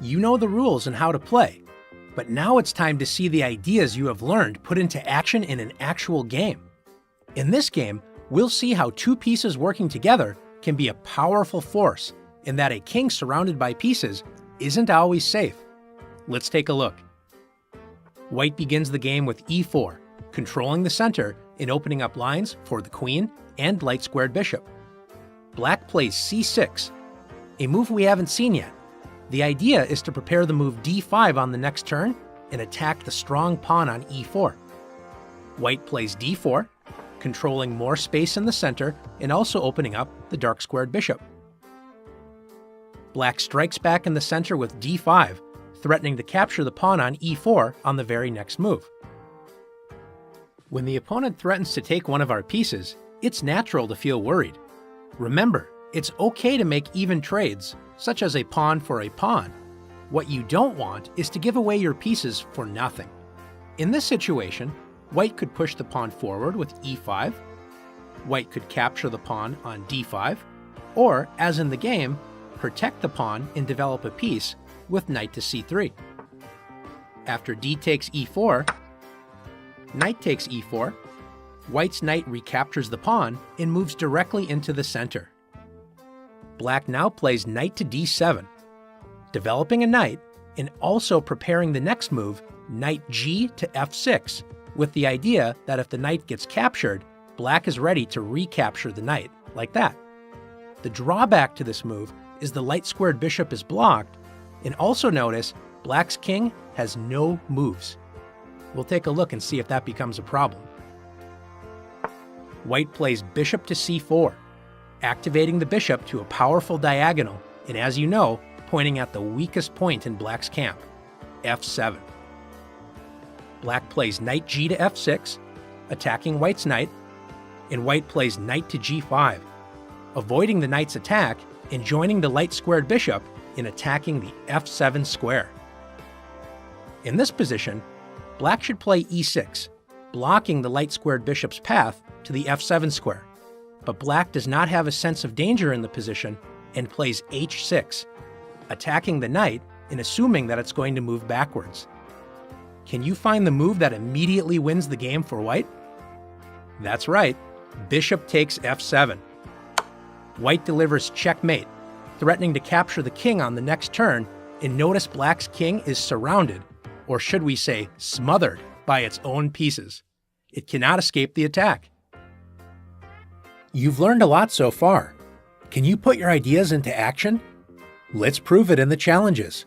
You know the rules and how to play, but now it's time to see the ideas you have learned put into action in an actual game. In this game, we'll see how two pieces working together can be a powerful force, and that a king surrounded by pieces isn't always safe. Let's take a look. White begins the game with e4, controlling the center and opening up lines for the queen and light-squared bishop. Black plays c6, a move we haven't seen yet. The idea is to prepare the move d5 on the next turn and attack the strong pawn on e4. White plays d4, controlling more space in the center and also opening up the dark-squared bishop. Black strikes back in the center with d5, threatening to capture the pawn on e4 on the very next move. When the opponent threatens to take one of our pieces, it's natural to feel worried. Remember, it's okay to make even trades, such as a pawn for a pawn. What you don't want is to give away your pieces for nothing. In this situation, White could push the pawn forward with e5, White could capture the pawn on d5, or, as in the game, protect the pawn and develop a piece with knight to c3. After d takes e4, knight takes e4, White's knight recaptures the pawn and moves directly into the center. Black now plays knight to d7, developing a knight and also preparing the next move, knight g to f6, with the idea that if the knight gets captured, Black is ready to recapture the knight, like that. The drawback to this move is the light-squared bishop is blocked, and also notice Black's king has no moves. We'll take a look and see if that becomes a problem. White plays bishop to c4, activating the bishop to a powerful diagonal, and as you know, pointing at the weakest point in Black's camp, f7. Black plays knight g to f6, attacking White's knight, and White plays knight to g5, avoiding the knight's attack and joining the light-squared bishop in attacking the f7 square. In this position, Black should play e6, blocking the light-squared bishop's path to the f7 square, but Black does not have a sense of danger in the position and plays h6, attacking the knight and assuming that it's going to move backwards. Can you find the move that immediately wins the game for White? That's right, bishop takes f7. White delivers checkmate, threatening to capture the king on the next turn, and notice Black's king is surrounded, or should we say smothered, by its own pieces. It cannot escape the attack. You've learned a lot so far. Can you put your ideas into action? Let's prove it in the challenges.